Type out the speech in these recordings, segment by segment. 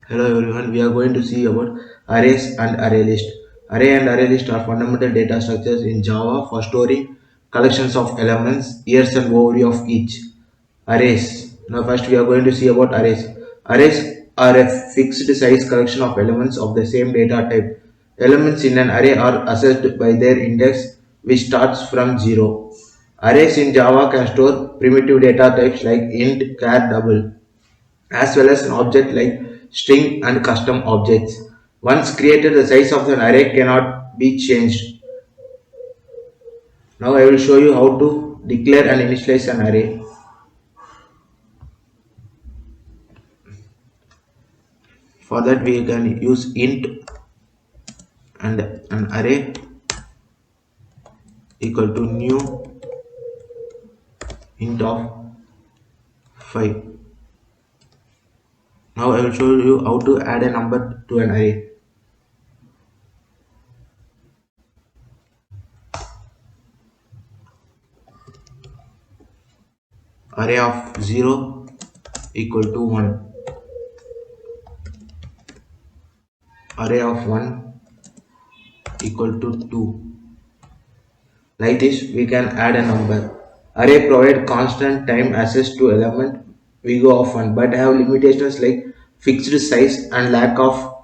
Hello everyone, we are going to see about arrays and array list. Array and array list are fundamental data structures in Java for storing collections of elements. Here's an overview of each. Arrays. Now first we are going to see about arrays. Arrays are a fixed size collection of elements of the same data type. Elements in an array are assessed by their index which starts from 0. Arrays in Java can store primitive data types like int, char, double as well as an object like string and custom objects. Once created, the size of an array cannot be changed. Now I will show you how to declare and initialize an array. For that we can use int and an array equal to new int of 5. Now I will show you how to add a number to an array. Array of 0 equal to 1. Array of 1 equal to 2. Like this, we can add a number. Array provide constant time access to element we go often, but have limitations like fixed size and lack of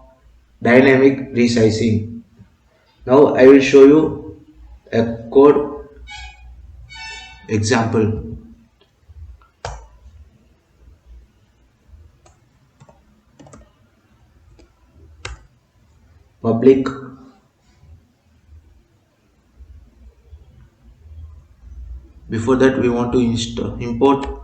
dynamic resizing. Now I will show you a code example. Public before that we want to import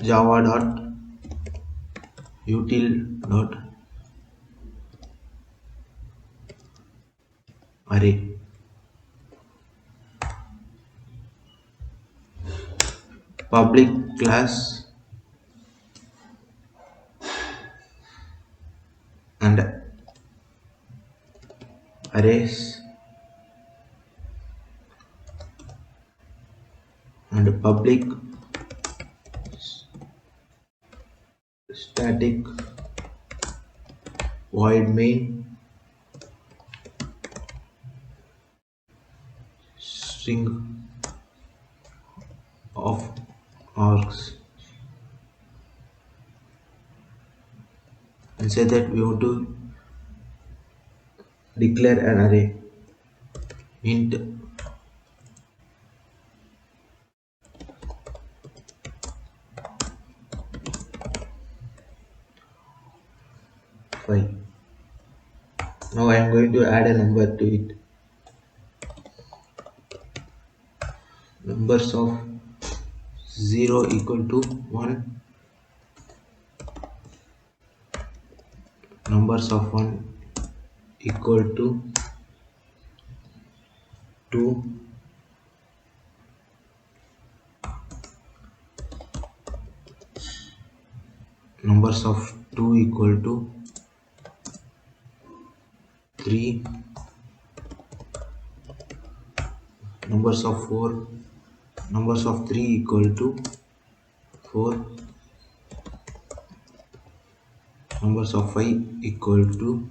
java.util.array. Public class and arrays and public static void main string of args, and say that we want to declare an array int five. Now I am going to add a number to it. Numbers of 0 equal to 1, numbers of 1 equal to 2, numbers of 2 equal to 3, numbers of 4, numbers of 3 equal to 4, numbers of 5 equal to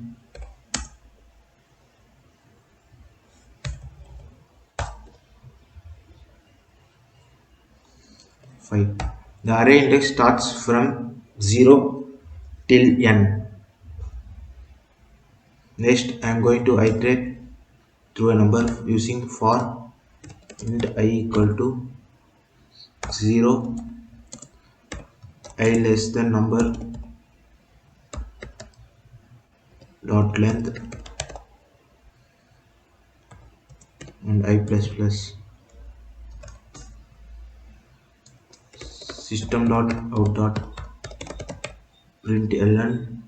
5. The array index starts from 0 till n. Next, I am going to iterate through a number using for int I equal to 0, I less than number dot length and I plus plus system dot out dot println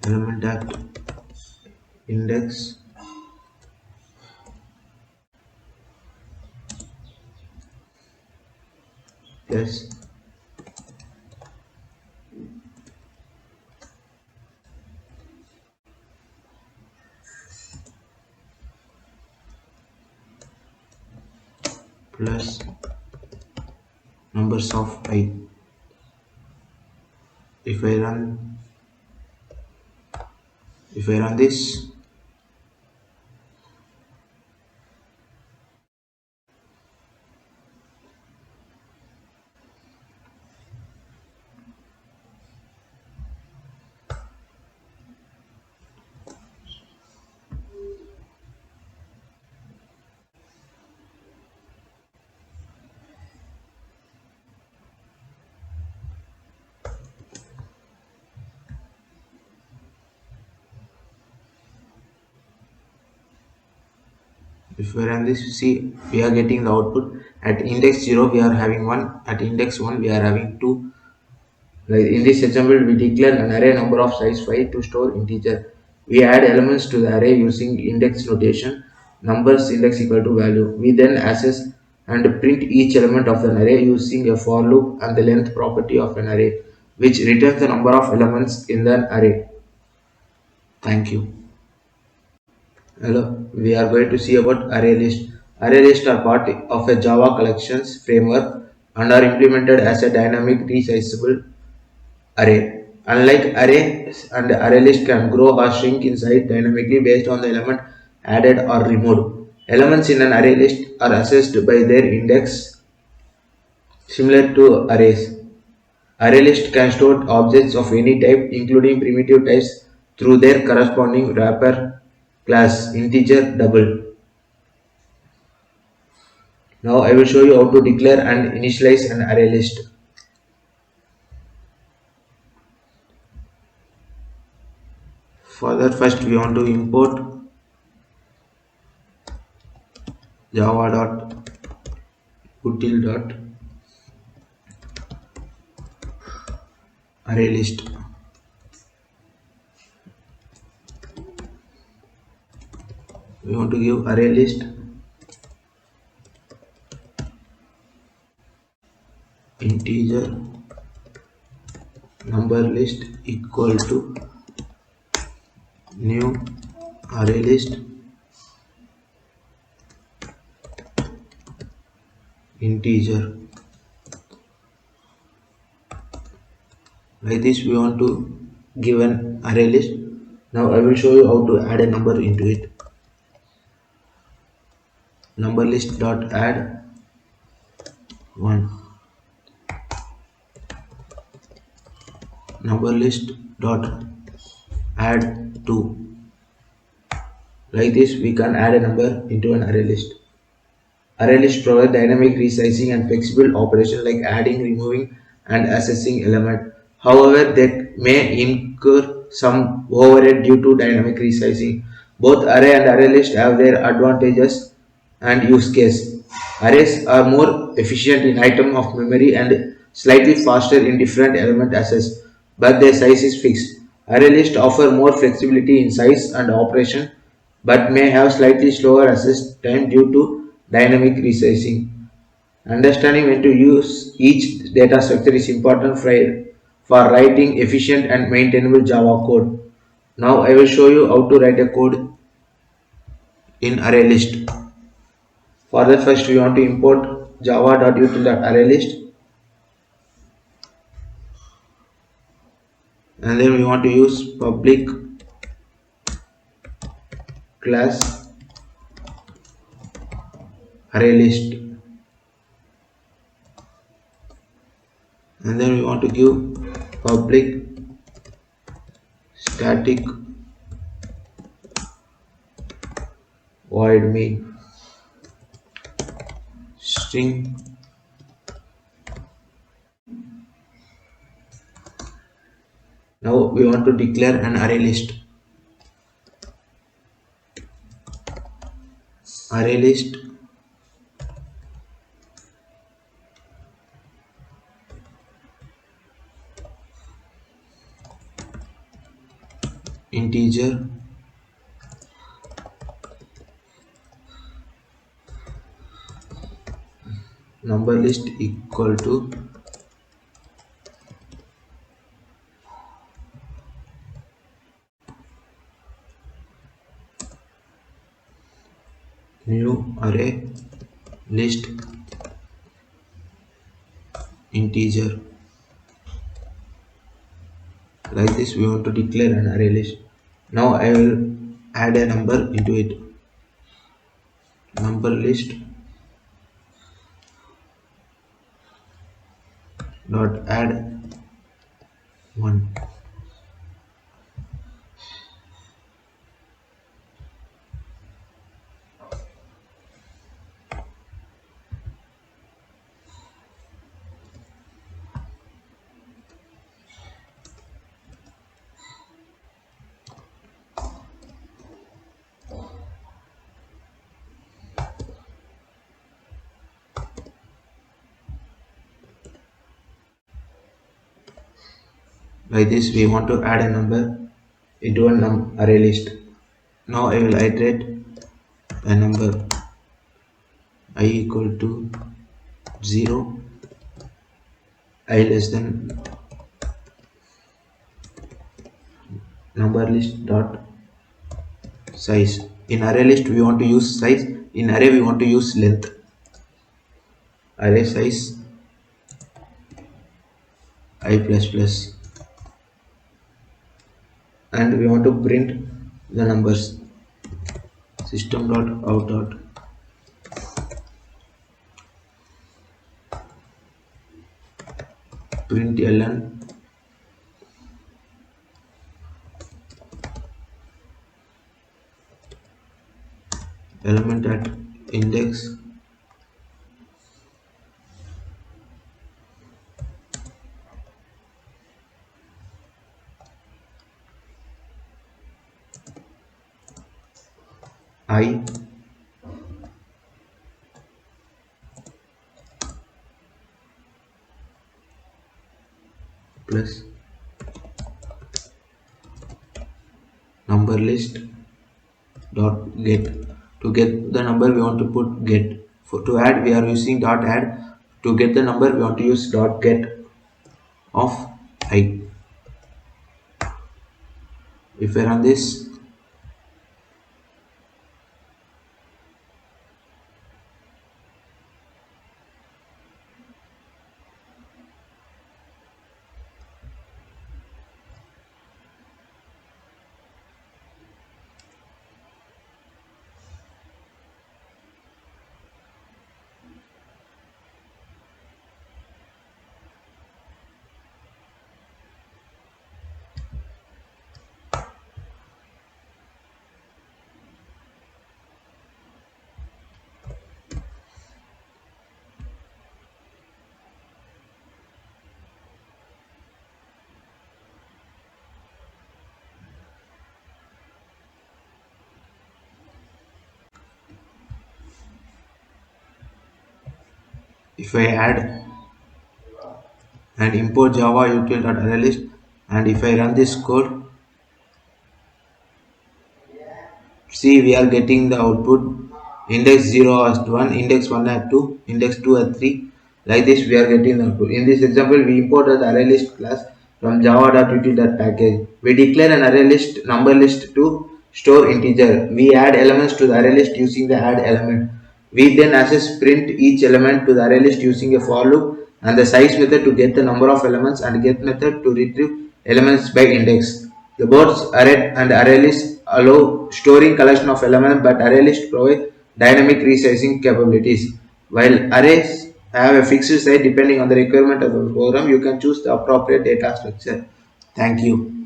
element at index plus plus numbers of I. If I run if I run this, see we are getting the output. At index 0 we are having 1, at index 1 we are having 2. Like in this example, we declare an array number of size 5 to store integer. We add elements to the array using index notation, numbers index equal to value. We then access and print each element of an array using a for loop and the length property of an array, which returns the number of elements in the array. Thank you. Hello, we are going to see about array list. Array lists are part of a Java collections framework and are implemented as a dynamic resizable array. Unlike array and array list can grow or shrink in size dynamically based on the element added or removed. Elements in an array list are assessed by their index similar to arrays. Array list can store objects of any type including primitive types through their corresponding wrapper class integer double. Now I will show you how to declare and initialize an array list. For that first we want to import java.util.arraylist. We want to give array list integer number list equal to new array list integer. Like this we want to give an array list. Now I will show you how to add a number into it. Number list dot add 1, number list dot add 2. Like this we can add a number into an array list. Array list provide dynamic resizing and flexible operation like adding, removing, and accessing element. However, they may incur some overhead due to dynamic resizing. Both array and array list have their advantages and use case. Arrays are more efficient in item of memory and slightly faster in different element access, but their size is fixed. Array list offer more flexibility in size and operation, but may have slightly slower access time due to dynamic resizing. Understanding when to use each data structure is important for writing efficient and maintainable Java code. Now I will show you how to write a code in ArrayList. For that first we want to import java.util.arraylist and then we want to use public class ArrayList and then we want to give public static void main string. Now we want to declare an array list. Array list integer number list equal to new array list integer. Like this we want to declare an array list. Now I will add a number into it. Number list dot add 1. Like this we want to add a number into an array list. Now I will iterate a number I equal to 0, I less than number list dot size. In array list we want to use size, in array we want to use length. Array size I plus plus, and we want to print the numbers. System dot out dot println element at index I plus number list dot get. To get the number we want to put get. To add we are using dot add. To get the number we want to use dot get of I. If I run this, if I add and import java util.arraylist, and if I run this code, see we are getting the output index 0 at 1, index 1 at 2, index 2 at 3. Like this we are getting the output. In this example we imported the ArrayList class from java.util.package. We declare an ArrayList number list to store integer. We add elements to the ArrayList using the add element. We then access print each element to the ArrayList using a for loop and the size method to get the number of elements, and get method to retrieve elements by index. The both array and ArrayList allow storing collection of elements, but ArrayList provide dynamic resizing capabilities. While arrays have a fixed size depending on the requirement of the program, you can choose the appropriate data structure. Thank you.